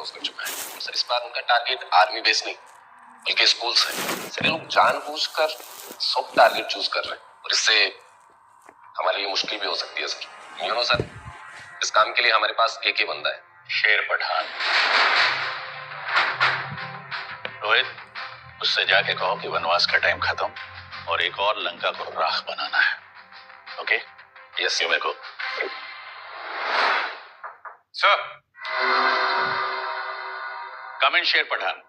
Close कर चुका है। सर इस बार उनका टारगेट आर्मी बेस नहीं बल्कि स्कूल्स है। सर ये लोग जानबूझकर सॉफ्ट टारगेट चूज कर रहे हैं और इससे हमारे लिए मुश्किल भी हो सकती है सर। यू नो सर, इस काम के लिए हमारे पास एक ही बंदा है, शेर पठान। रोहित, उससे जाके कहो कि वनवास का टाइम खत्म और एक और लंका को राख बनाना है। Okay? Yes you may go. Sir, come in Sher Pathan.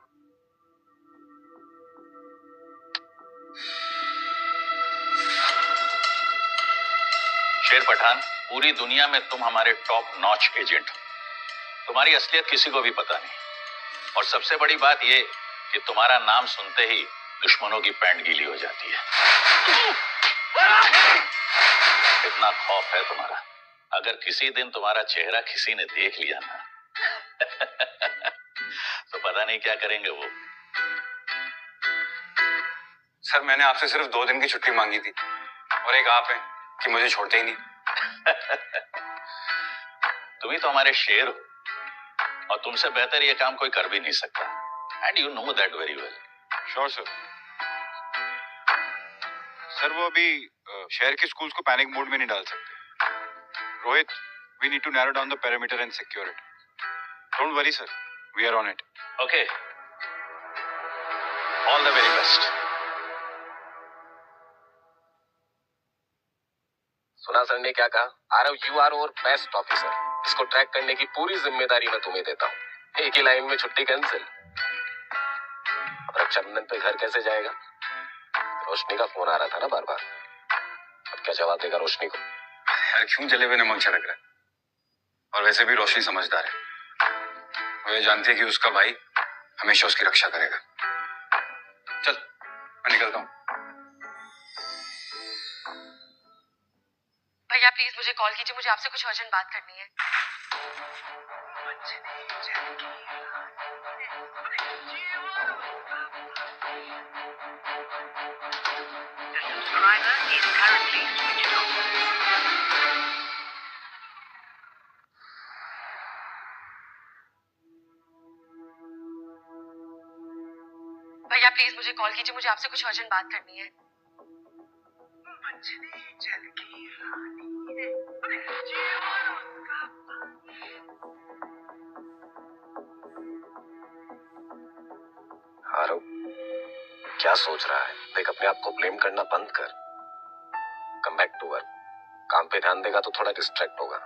शेर पठान, पूरी दुनिया में तुम हमारे टॉप नॉच एजेंट हो। तुम्हारी असलियत किसी को भी पता नहीं और सबसे बड़ी बात यह कि तुम्हारा नाम सुनते ही दुश्मनों की पैंट गीली हो जाती है। इतना खौफ है तुम्हारा, अगर किसी दिन तुम्हारा चेहरा किसी ने देख लिया ना तो पता नहीं क्या करेंगे वो। सर मैंने आपसे सिर्फ 2 दिन की छुट्टी मांगी थी और एक आप हैं कि मुझे छोड़ते ही नहीं। तुम ही तो हमारे शेर हो और तुमसे बेहतर ये काम कोई कर भी नहीं सकता। And you know that very well. Sure sir. Sir वो अभी शहर के स्कूल्स को पैनिक मोड में नहीं डाल सकते। Rohit, we need to narrow down the perimeter and secure it. Don't worry sir, we are on it. Okay, all the very best. सुना सर ने क्या कहा? Aarav, you are our best officer. इसको ट्रैक करने की पूरी जिम्मेदारी मैं तुम्हें देता हूँ। एक ही लाइन में छुट्टी कैंसिल। अब रक्षाबंधन पे घर कैसे जाएगा? रोशनी का फोन आ रहा था ना बार बार। अब क्या जवाब देगा रोशनी को? यार क्यों जले हुए नमक छिड़क रहा है? और वैसे भी रोशनी समझदार है, वो ये जानती है कि उसका भाई हमेशा उसकी रक्षा करेगा। चल मैं निकलता हूँ। भैया प्लीज मुझे कॉल कीजिए, मुझे आपसे कुछ अर्जेंट बात करनी है। भैया प्लीज मुझे कॉल कीजिए, मुझे आपसे कुछ अर्जेंट बात करनी है। आरव क्या सोच रहा है? देख, अपने आप को ब्लेम करना बंद कर। Come back to work. काम पे ध्यान देगा तो थोड़ा डिस्ट्रैक्ट होगा।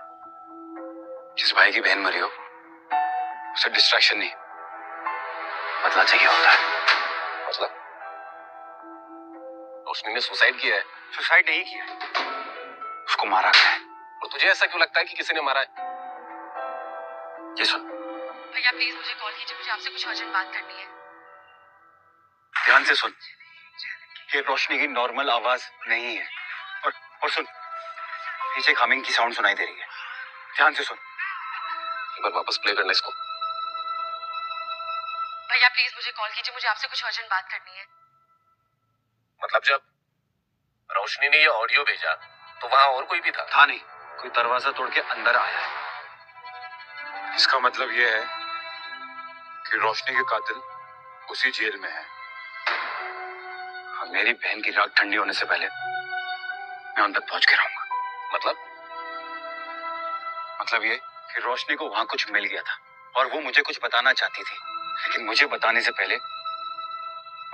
जिस भाई की बहन मरी हो उसे डिस्ट्रैक्शन नहीं, बदला चाहिए होता है। मतलब रोशनी ने सुसाइड किया है? सुसाइड नहीं किया, उसको मारा गया है। और तुझे ऐसा क्यों लगता है कि किसी ने मारा है? ये सुन, भैया प्लीज मुझे कॉल कीजिए, मुझे आपसे कुछ अर्जेंट बात करनी है। ध्यान से सुन, ये रोशनी की नॉर्मल आवाज नहीं है। और सुन, पीछे हमिंग की साउंड सुनाई दे रही है। ध्यान से सुन। एक बार वापस प्ले करना इसको। भैया प्लीज मुझे कॉल कीजिए, मुझे आपसे कुछ अर्जेंट बात करनी है। मतलब जब रोशनी ने ये ऑडियो भेजा तो वहां और कोई भी था? था नहीं, कोई दरवाजा तोड़ के अंदर आया है। इसका मतलब ये है कि रोशनी के कातिल उसी जेल में है। और मेरी बहन की राख ठंडी होने से पहले मैं उन तक पहुंच के रहूंगा। मतलब ये कि रोशनी को वहां कुछ मिल गया था और वो मुझे कुछ बताना चाहती थी, लेकिन मुझे बताने से पहले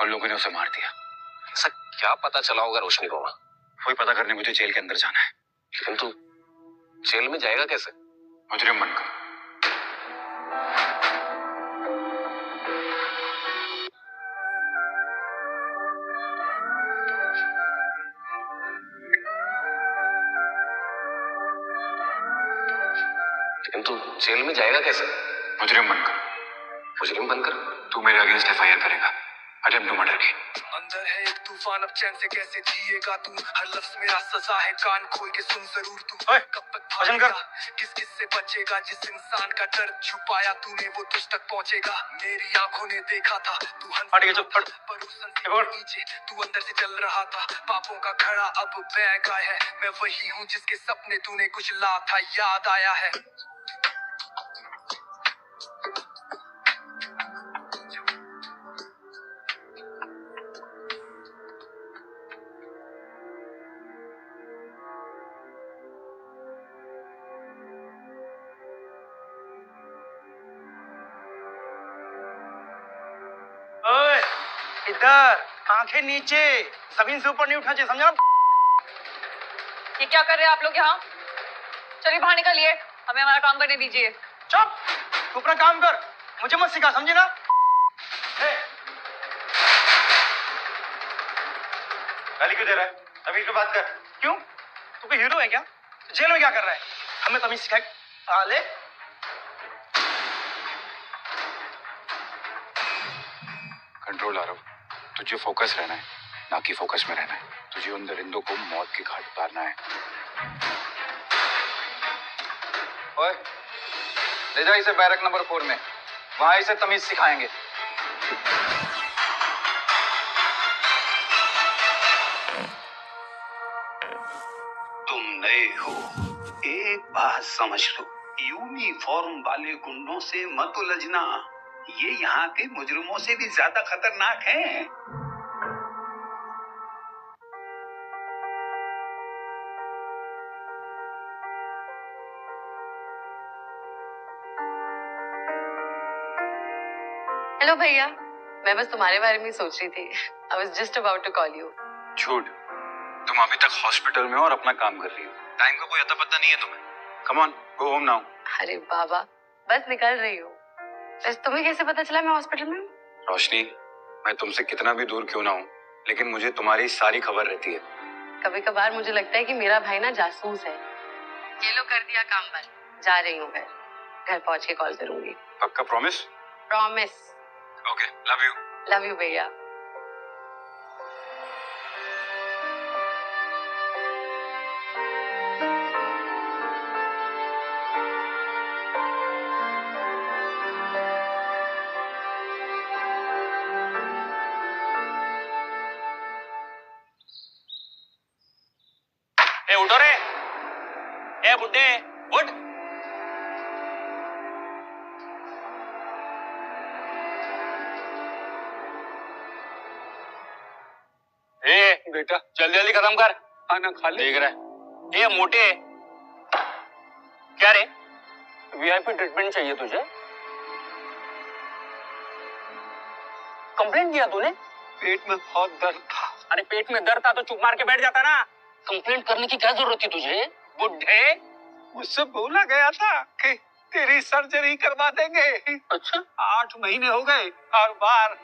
उन लोगों ने उसे मार दिया। ऐसा क्या पता चला होगा रोशनी को वहां? वही पता करने मुझे जेल के अंदर जाना है। लेकिन तू जेल में जाएगा कैसे? मुजरिम बनकर। लेकिन तू जेल में जाएगा कैसे? मुजरिम बनकर। मुजरिम बनकर? तू मेरे अगेंस्ट एफआईआर करेगा, अटेम्प्ट टू मर्डर की। अंदर है एक तूफान, अब चैन से कैसे जिएगा तू? हर लफ्ज मेरा सजा है, कान खोल के सुन जरूर तू। कब तक भागेगा? किस किस से बचेगा? जिस इंसान का दर्द छुपाया तूने वो तुझ तक पहुंचेगा। मेरी आंखों ने देखा था तू पर उस संसे के नीचे तू अंदर से चल रहा था। पापों का घड़ा अब बह गया है, मैं वही हूँ जिसके सपने तूने कुछ ला था, याद आया है। इधर आंखें नीचे, जमीन से ऊपर नहीं उठना चाहिए, समझा? ये क्या कर रहे हैं आप लोग यहाँ? चलिए बाहर निकलिए, हमें हमारा काम करने दीजिए। चुप, तू अपना काम कर, मुझे मत सिखा, समझे ना? गाली क्यों दे रहा है? तमीज में बात कर। क्यों? तू कोई हीरो है क्या? जेल में क्या कर रहा है? हमें तमीज सिखाए। आले कंट्रोल आरव, तुझे फोकस रहना है, ना कि फोकस में रहना है। तुझे उन दरिंदों को मौत के घाट उतारना है। ओए, ले जा इसे बैरक नंबर 4 में, वहां इसे तमीज सिखाएंगे। तुम नए हो, एक बात समझ लो, यूनिफॉर्म वाले गुंडों से मत उलझना, ये यहाँ के मुजरिमों से भी ज्यादा खतरनाक हैं। हेलो भैया, मैं बस तुम्हारे बारे में ही सोच रही थी। I was just about to call you. झूठ, तुम अभी तक हॉस्पिटल में हो और अपना काम कर रही हो। टाइम का कोई अता पता नहीं है तुम्हें। Come on, go home now. अरे बाबा, बस निकल रही हूँ। बस तुम्हें कैसे पता चला मैं हॉस्पिटल में हूँ? रोशनी, मैं तुमसे कितना भी दूर क्यों ना हूँ, लेकिन मुझे तुम्हारी सारी खबर रहती है। कभी कभार मुझे लगता है कि मेरा भाई ना जासूस है। ये लो कर दिया काम बंद, जा रही हूँ घर। घर पहुँच के कॉल करूंगी। पक्का promise? Promise. Okay, love you. Love you भैया। ए उठो रे, ए बुड्ढे उठ। ए बेटा जल्दी जल्दी खत्म कर, खाना खा ले। देख रहा है ए मोटे, क्या रे वीआईपी ट्रीटमेंट चाहिए तुझे? कंप्लेंट किया तूने? पेट में बहुत दर्द था। अरे पेट में दर्द था तो चुप मार के बैठ जाता ना। कंप्लेंट करने की क्या जरूरत थी तुझे बुड्ढे? मुझसे बोला गया था कि तेरी सर्जरी करवा देंगे। अच्छा 8 महीने हो गए, हर बार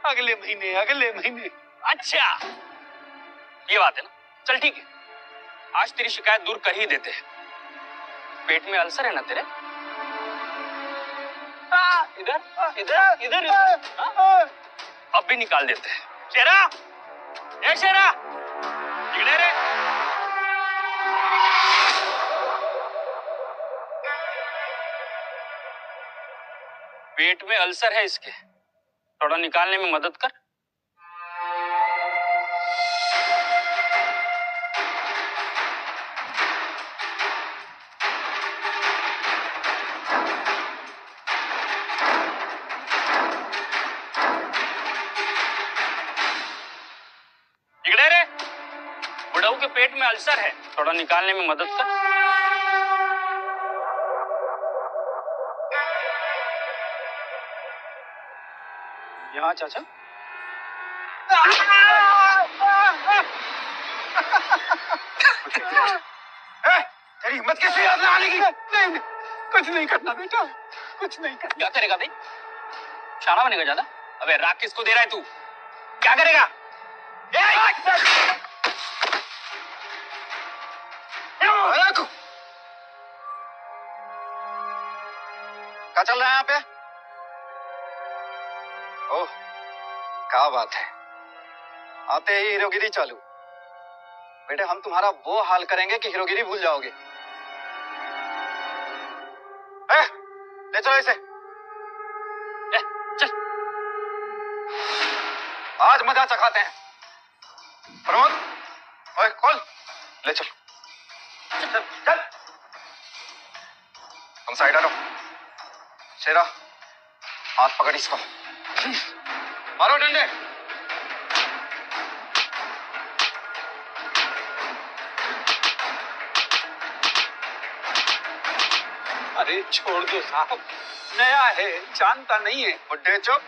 अगले महीने। अच्छा ये बात है ना, चल ठीक है, आज तेरी शिकायत दूर कर ही देते हैं। पेट में अल्सर है ना तेरे? इधर इधर इधर अब भी निकाल देते हैं। शेरा, ए शेरा, इधर रे। पेट में अल्सर है इसके, थोड़ा निकालने में मदद कर। इगड़े रे, बुढ़ऊ के पेट में अल्सर है, थोड़ा निकालने में मदद कर। यहाँ चाचा। तेरी हिम्मत कैसे याद ना आने की? नहीं, कुछ नहीं करना बेटा, कुछ नहीं करना। क्या करेगा भाई? शाना बनेगा ज्यादा? अबे राग किसको दे रहा है तू? क्या करेगा? क्या चल रहा है यहाँ पे? ओह, क्या बात है, आते ही हीरोगिरी चालू। बेटे हम तुम्हारा वो हाल करेंगे कि हीरोगिरी भूल जाओगे। ले चलो इसे। चल। आज मजा चखाते हैं। प्रमोद, ओए खोल, ले चल। चल चल, तुम साइड हटो। शेरा, हाथ पकड़ इसको, मारो डंडे। अरे छोड़ दो साहब, नया है, जानता नहीं है। बुड्ढे चुप।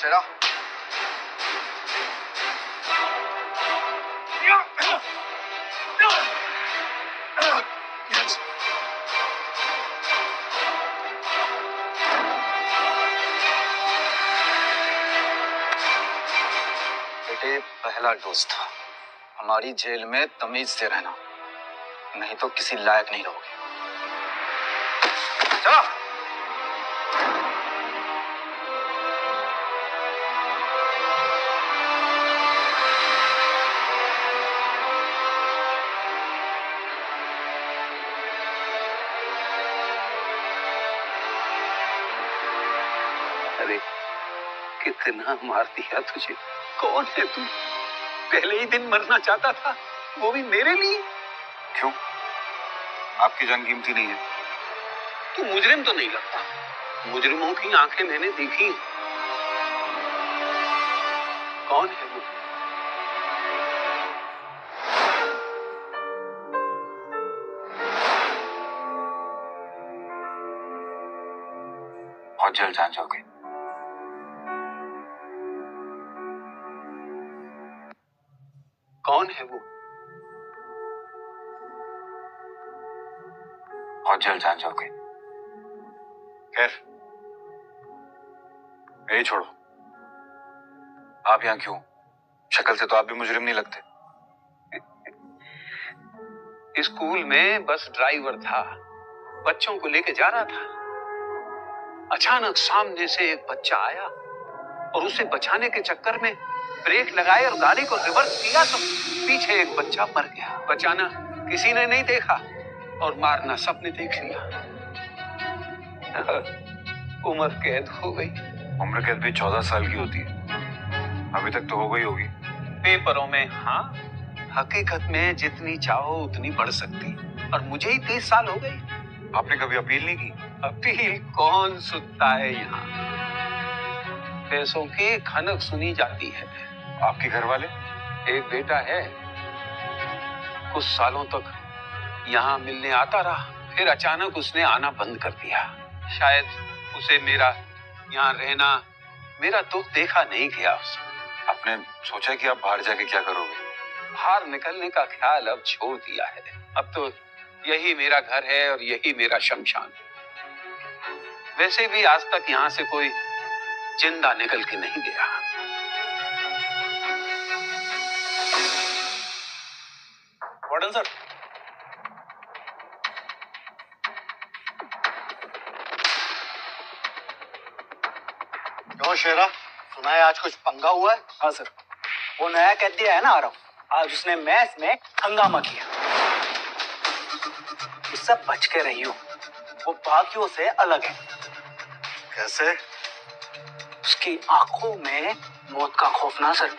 शेरा। बेटे पहला डोज था, हमारी जेल में तमीज से रहना, नहीं तो किसी लायक नहीं रहोगे। चलो। अरे कितना मार दिया तुझे। कौन है तू? पहले ही दिन मरना चाहता था, वो भी मेरे लिए। क्यों? आपकी जान कीमती नहीं है? तू मुजरिम तो नहीं लगता? मुजरिमों की आंखें मैंने देखी। कौन है वो? बहुत जल्द जान जाओगे। कौन है वो? बहुत जल्द जान जाओगे। खैर, मेरी छोड़ो। आप यहाँ क्यों? शक्ल से तो आप भी मुजरिम नहीं लगते। स्कूल में बस ड्राइवर था, बच्चों को लेके जा रहा था। अचानक सामने से एक बच्चा आया और उसे बचाने के चक्कर में ब्रेक लगाए और गाड़ी को रिवर्स किया तो पीछे एक बच्चा मर गया। बचाना किसी ने नहीं देखा और मारना सबने देख लिया। उम्र कैद हो गई। उम्र कैद भी 14 साल की होती है। अभी तक तो हो गई होगी। पेपरों में हाँ, हकीकत में जितनी चाहो उतनी बढ़ सकती, और मुझे ही 30 साल हो गए। आपने कभी अपील नहीं की? अपील कौन सुनता है यहाँ? पैसों की खनक सुनी जाती है। आपके घर वाले? एक बेटा है, कुछ सालों तक यहाँ मिलने आता रहा, फिर अचानक उसने आना बंद कर दिया। शायद उसे मेरा यहाँ रहना, मेरा दुख देखा नहीं गया उसे। आपने सोचा कि आप बाहर जाके क्या करोगे? बाहर निकलने का ख्याल अब छोड़ दिया है। अब तो यही मेरा घर है और यही मेरा शमशान। वैसे भी आज तक यहाँ से कोई जिंदा निकल के नहीं गया। Warden sir. क्यों शेरा, सुना है आज कुछ पंगा हुआ है? हाँ सर, वो नया कैदी है ना आरव, आज उसने मैच में हंगामा किया। उससे बच के रहियो, वो बाकियों से अलग है। कैसे? उसकी आंखों में मौत का खौफ ना सर।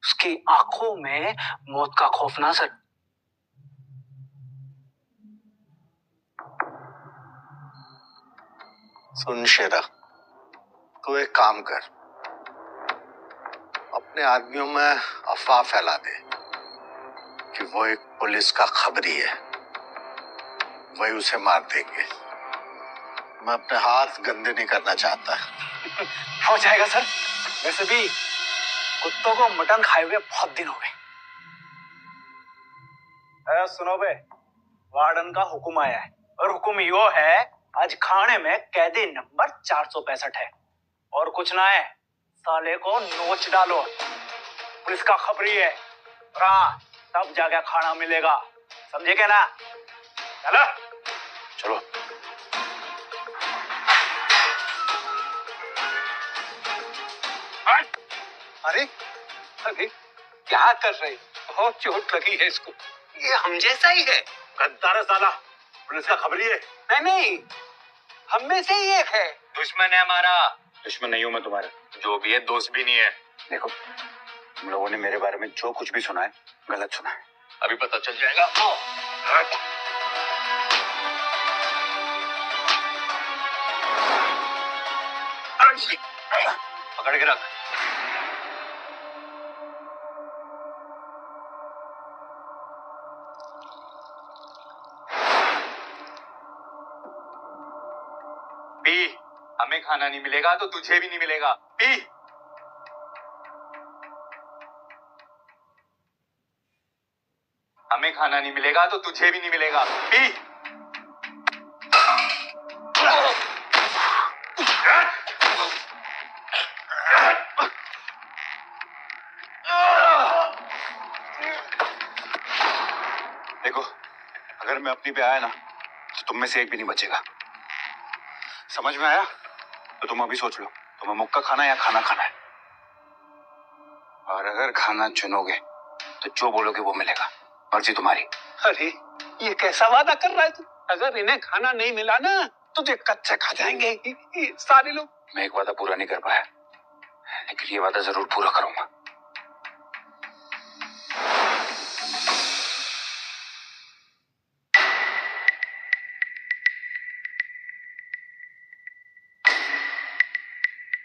उसकी आंखों में मौत का खौफ ना सर। सुन शेरा, तू एक काम कर, अपने आदमियों में अफवाह फैला दे कि वो एक पुलिस का खबरी है, वही उसे मार देंगे। मैं अपने हाथ गंदे नहीं करना चाहता। हो जाएगा सर। वैसे भी कुत्तों को मटन खाए हुए बहुत दिन हो गए। सुनो बे, वार्डन का हुक्म आया है, और हुक्म यो है, आज खाने में कैदी नंबर 465 है, और कुछ ना है, साले को नोच डालो। पुलिस का खबरी है, हाँ, तब जाके खाना मिलेगा, समझे क्या ना? चलो चलो। अरे अरे क्या कर रहे? बहुत चोट लगी है इसको। ये हम जैसा ही है। गद्दार है साला, पुलिस का खबरी है। नहीं, हम में से ही एक है। दुश्मन है हमारा। दुश्मन नहीं हूं मैं तुम्हारा। जो भी है दोस्त भी नहीं है। देखो, तुम लोगों ने मेरे बारे में जो कुछ भी सुना है, गलत सुना है। अभी पता चल जाएगा। पकड़ के रख। पी। हमें खाना नहीं मिलेगा तो तुझे भी नहीं मिलेगा। पी। हमें खाना नहीं मिलेगा तो तुझे भी नहीं मिलेगा। पी। देखो, अगर मैं अपनी पे आया ना तो तुम में से एक भी नहीं बचेगा। समझ में आया? तो तुम अभी सोच लो, तुम्हें मुक्का खाना है या खाना खाना है। और अगर खाना चुनोगे तो जो बोलोगे वो मिलेगा। मर्जी तुम्हारी। अरे ये कैसा वादा कर रहा है तू? अगर इन्हें खाना नहीं मिला ना तुझे कच्चे खा जाएंगे ये सारे लोग। मैं एक वादा पूरा नहीं कर पाया, लेकिन ये वादा जरूर पूरा करूंगा।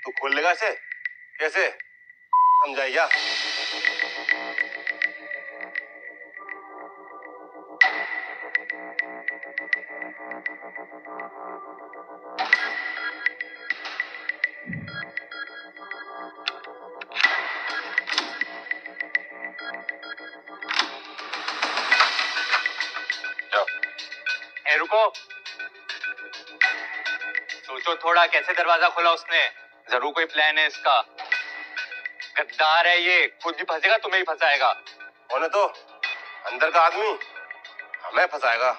तू खोल लेगा इसे? कैसे समझाइया? ए रुको, सोचो थोड़ा, कैसे दरवाजा खोला उसने? जरूर कोई प्लान है इसका। गद्दार है ये, खुद भी फंसेगा तुम्हें ही फंसाएगा। होने तो अंदर का आदमी हमें फंसाएगा।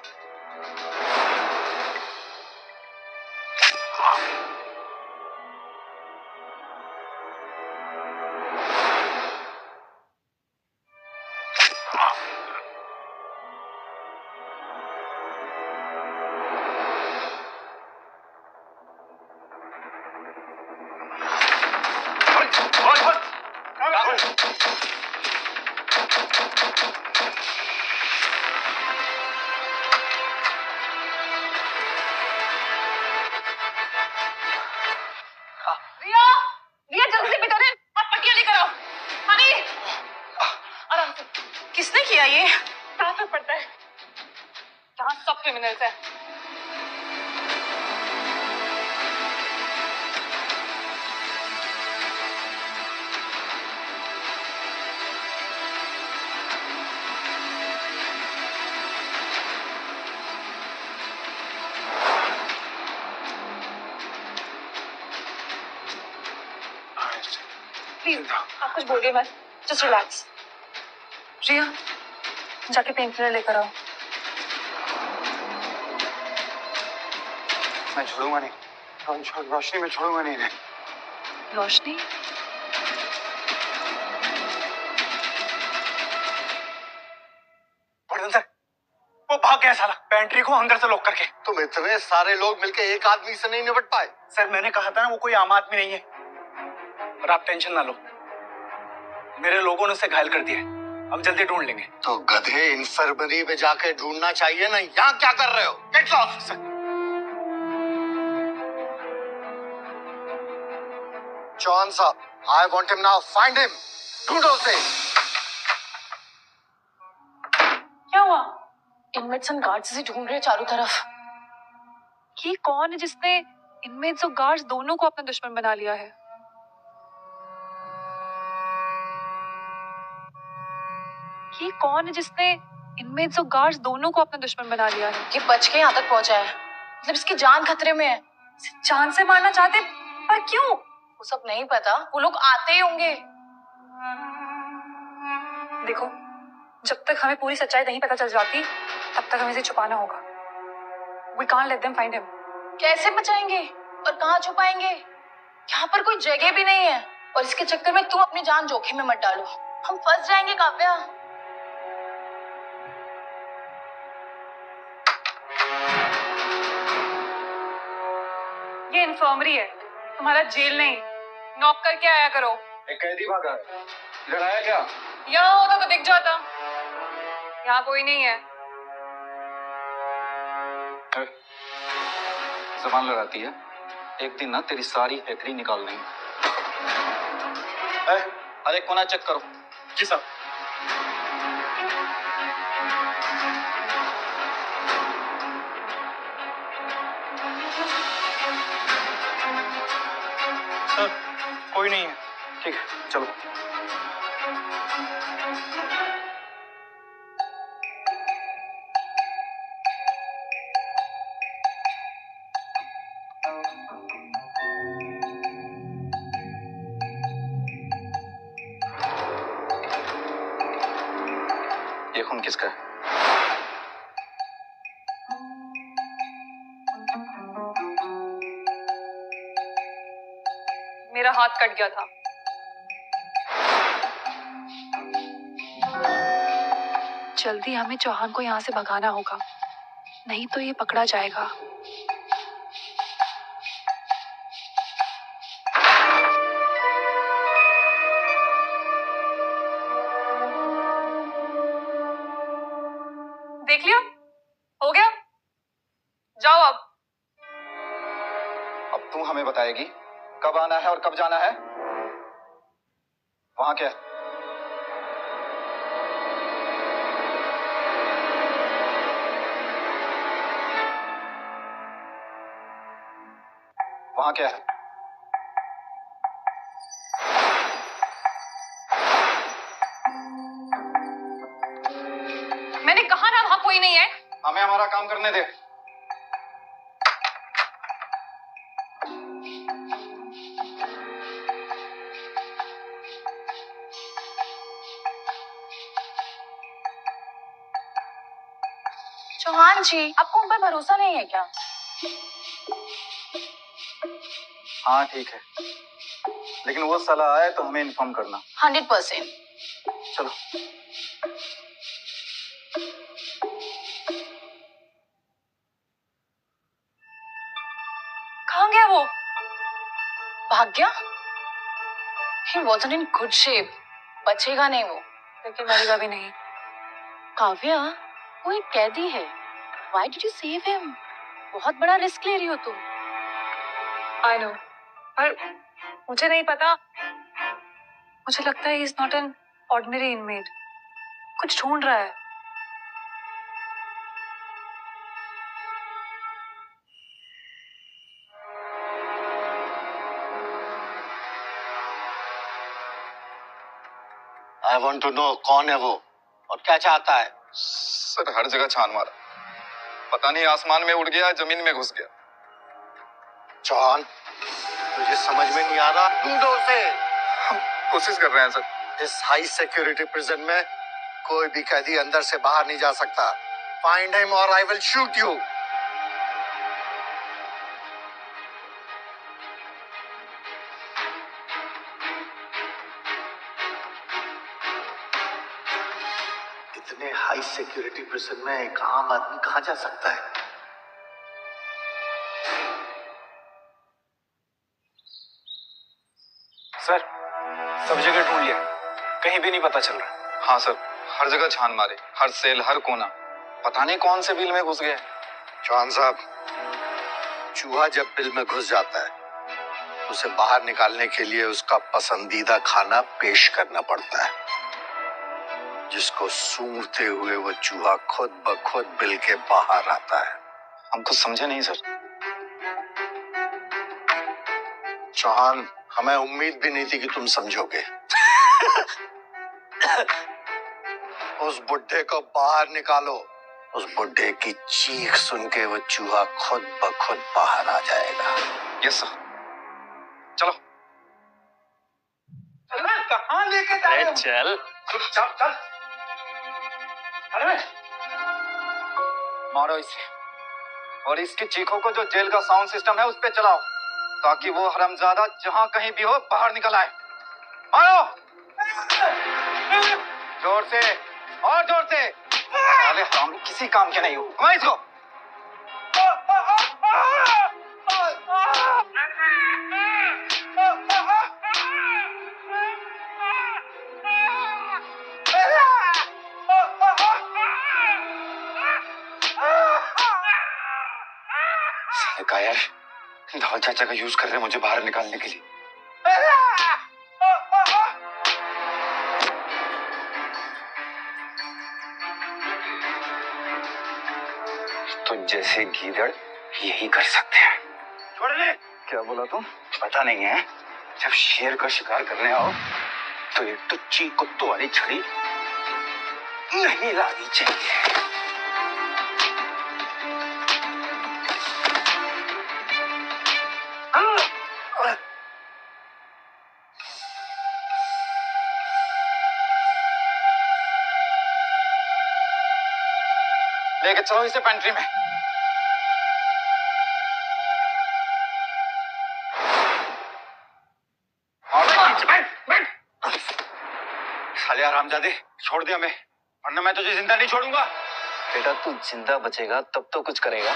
रिया, रिया जल्दी से भीतर है और पट्टियां लेकर आओ। हनी, आराम से। किसने किया ये? कहाँ पे पड़ता है? यहाँ सब क्रिमिनल्स है। प्लीज आप कुछ बोलिए मत, जस्ट रिलैक्स। रिया जाके पेन किलर लेकर आओ। मैं छोड़ूंगा नहीं रोशनी, मैं छोड़ूंगा नहीं इन्हें। रोशनी? सर वो भाग गया साला, पेंट्री को अंदर से लॉक करके। तुम इतने सारे लोग मिलके एक आदमी से नहीं निपट पाए? सर मैंने कहा था ना वो कोई आम आदमी नहीं है। और आप टेंशन ना लो, मेरे लोगों ने उसे घायल कर दिया है, हम जल्दी ढूंढ लेंगे। तो गधे इंफर्मरी में जाके ढूंढना चाहिए ना, यहाँ क्या कर रहे हो? Get lost. जॉन साहब, I want him now, find him, ढूंढो उसे। क्या हुआ? इनमेट्स एंड गार्ड्स इसे ढूंढ रहे हैं चारों तरफ। ये कौन है जिसने इनमेट्स और गार्ड्स दोनों को अपना दुश्मन बना लिया है? ये कौन है जिसने इनमेट्स और गार्ड्स दोनों को अपना दुश्मन बना लिया है? ये बच के यहाँ तक पहुंचा है, मतलब इसकी जान खतरे में है। इसे जान से मारना चाहते, पर क्यों? वो सब नहीं पता, वो लोग आते ही होंगे। देखो, जब तक हमें पूरी सच्चाई नहीं पता चल जाती तब तक हमें इसे छुपाना होगा। We can't let them find him. कैसे बचाएंगे और कहाँ छुपाएंगे? यहाँ पर कोई जगह भी नहीं है, और इसके चक्कर में तुम अपनी जान जोखिम में मत डालो, हम फंस जाएंगे काव्या। ये इन्फर्मरी है, तुम्हारा जेल नहीं। नॉक करके आया करो। एक कैदी भागा है, इधर आया क्या? यहाँ होता तो दिख जाता, यहाँ कोई नहीं है। जबान लड़ाती है, एक दिन ना तेरी सारी हेकड़ी निकाल देंगे। अरे कोना चेक करो। जी साहब। कोई नहीं है। ठीक है चलो। ये खून किसका है? मेरा हाथ कट गया था। जल्दी हमें चौहान को यहाँ से भगाना होगा, नहीं तो ये पकड़ा जाएगा। देख लिया, हो गया, जाओ अब। अब तू हमें बताएगी कब आना है और कब जाना है? वहां क्या है? वहां क्या है? मैंने कहा ना वहां कोई नहीं है। हमें हमारा काम करने दे। चौहान जी, आपको उन पर भरोसा नहीं है क्या? हाँ ठीक है, लेकिन वो साला आए तो हमें इन्फॉर्म करना। 100%। चलो। कहाँ गया वो? भाग गया? He wasn't in good shape. बचेगा नहीं वो। लेकिन मरेगा भी नहीं। काव्या, वो एक कैदी है। Why did you save him? बहुत बड़ा रिस्क ले रही हो तुम। I know, पर मुझे नहीं पता। मुझे लगता है he is not an ordinary inmate. कुछ ढूंढ रहा है। I want to know कौन है वो और क्या चाहता है। सर हर जगह छान मारा, पता नहीं आसमान में उड़ गया जमीन में घुस गया। चौहान, तुझे समझ में नहीं आ रहा? ढूंढो उसे। हम कोशिश कर रहे हैं सर। इस हाई सिक्योरिटी प्रिजन में कोई भी कैदी अंदर से बाहर नहीं जा सकता। फाइंड हिम और आई विल शूट यू। इतने हाई सिक्योरिटी प्रिजन में एक आम आदमी कहां जा सकता है? सर सब जगह ढूंढ लिया, कहीं भी नहीं पता चल रहा। हाँ सर, हर जगह छान मारे, हर सेल हर कोना, पता नहीं कौन से बिल में घुस गया। चौहान साहब, चूहा जब बिल में घुस जाता है उसे बाहर निकालने के लिए उसका पसंदीदा खाना पेश करना पड़ता है, जिसको सूंघते हुए वो चूहा खुद ब खुद बिल के बाहर आता है। हम कुछ समझे नहीं सर। चौहान, हमें उम्मीद भी नहीं थी कि तुम समझोगे। उस बुड्ढे को बाहर निकालो। उस बुड्ढे की चीख सुन के वो चूहा खुद ब खुद बाहर आ जाएगा। यस सर, चलो। कहाँ लेके जा रहे हो? चल चल चल। अरे मारो इसे, और इसकी चीखों को जो जेल का साउंड सिस्टम है उस पे चलाओ, ताकि वो हरामजादा जहां कहीं भी हो बाहर निकल आए। मारो जोर से, और जोर से। साले हराम किसी काम के नहीं हो। घुमाओ इसको। कायर, धौल चाचा का यूज कर रहे हैं मुझे बाहर निकालने के लिए। तो जैसे गीदड़ यही कर सकते हैं। छोड़ ले। क्या बोला तुम? पता नहीं है, जब शेर का शिकार करने आओ तो एक टुच्ची कुत्तों वाली छड़ी नहीं लानी चाहिए। लेके चलो इसे पेंट्री में। साले हरामजादे, छोड़ दे हमें, वरना मैं तुझे जिंदा नहीं छोड़ूंगा। बेटा तू जिंदा बचेगा तब तो कुछ करेगा।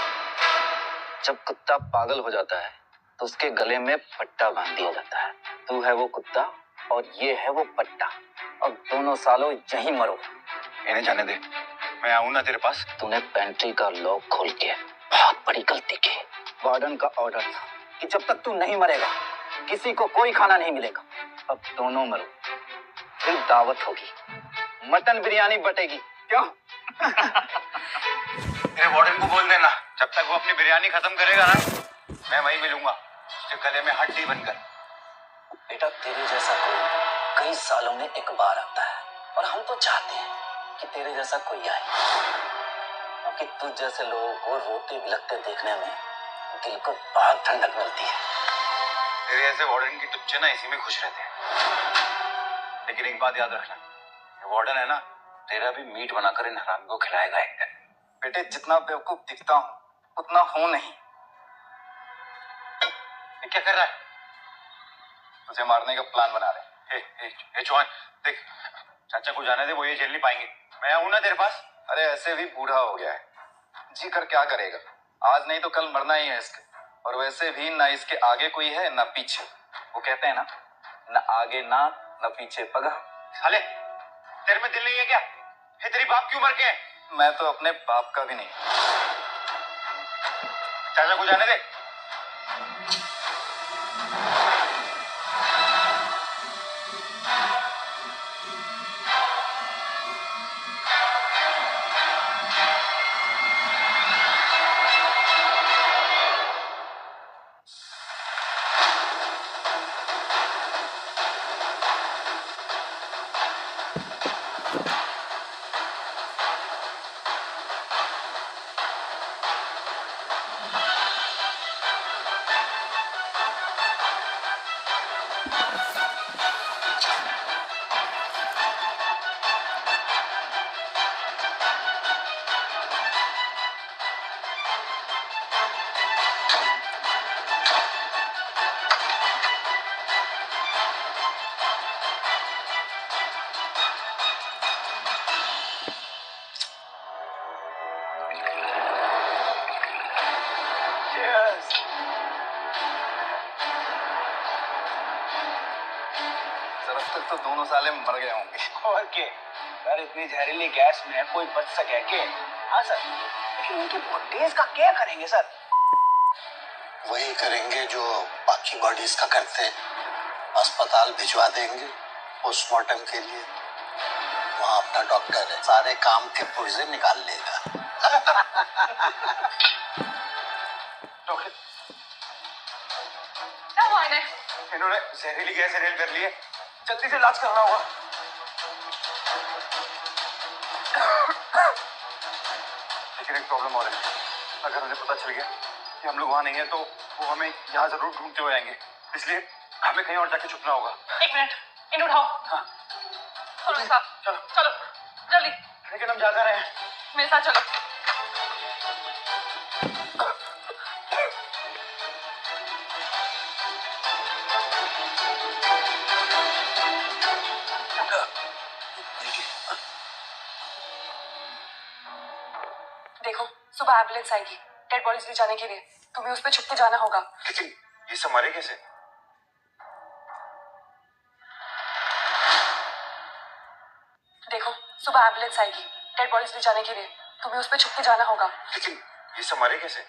जब कुत्ता पागल हो जाता है तो उसके गले में पट्टा बांध दिया जाता है। तू है वो कुत्ता और ये है वो पट्टा, और दोनों सालों यहीं मरो। इन्हें जाने दे, मैं आऊं ना तेरे पास। तूने पेंट्री का लॉक खोल के बहुत बड़ी गलती की। वार्डन का ऑर्डर था कि जब तक तू नहीं मरेगा किसी को कोई खाना नहीं मिलेगा। अब दोनों मरो, फिर दावत होगी, मटन बिरयानी बटेगी। क्यों? तेरे वार्डन को बोल देना, जब तक वो अपनी बिरयानी खत्म करेगा ना, मैं वहीं मिलूंगा उसके गले में हड्डी बनकर। बेटा तेरे जैसा कोई कई सालों में एक बार आता है, और हम तो चाहते हैं कि तेरे जैसा कोई आए, क्योंकि तुझ जैसे लोगों को रोते बिलखते देखने में दिल को बहुत ठंडक मिलती है। तेरे ऐसे वार्डन की टुच्चे ना इसी में खुश रहते हैं। लेकिन एक बात याद रखना, ये वार्डन है ना, तेरा भी मीट बनाकर इन हराम को खिलाएगा एक दिन। बेटे जितना बेवकूफ दिखता हूँ उतना हूं नहीं। ये क्या कर रहा है? तुझे मारने का प्लान बना रहे। हे चौहान, देख चाचा को जाने दे, वो ये झेल नहीं पाएंगे। मैं आऊं ना तेरे पास। अरे ऐसे भी बूढ़ा हो गया है, जी कर क्या करेगा? आज नहीं तो कल मरना ही है इसके, और वैसे भी ना इसके आगे कोई है ना पीछे। वो कहते हैं ना, न आगे ना न पीछे पगा। साले तेरे में दिल नहीं है क्या? ये तेरी बाप क्यों मर के है? मैं तो अपने बाप का भी नहीं। चाचा को जाने दे। तो दोनों साले मर गए होंगे। और के सर, इतनी जहरीली गैस में कोई बच सके के? हाँ सर, लेकिन उनकी बॉडीज का क्या करेंगे सर? वही करेंगे जो बाकी बॉडीज का करते हैं, अस्पताल भिजवा देंगे पोस्टमार्टम के लिए। वहाँ अपना डॉक्टर है, सारे काम के पुर्जे निकाल लेगा। डॉक्टर, क्या हुआ इन्हें? इन्होंने जहरीली गैस इनहेल कर ली है, जल्दी से इलाज करना होगा। लेकिन एक प्रॉब्लम और है, अगर उन्हें पता चल गया कि हम लोग वहाँ नहीं है तो वो हमें यहाँ जरूर ढूंढते हुए आएंगे, इसलिए हमें कहीं और जाके छुपना होगा। एक मिनट, इन्हें उठाओ। हाँ। चलो साहब, चलो चलो जल्दी। लेकिन हम जा रहे हैं। मेरे साथ चलो। देखो सुबह एम्बुलेंस आएगी डेड बॉडीज ले जाने के लिए, तुम्हें उस पर छुप के जाना होगा। लेकिन ये सब मरे कैसे? देखो सुबह एम्बुलेंस आएगी डेड बॉडीज ले जाने के लिए, तुम्हें उस पर छुप के जाना होगा। लेकिन ये सब मरे कैसे?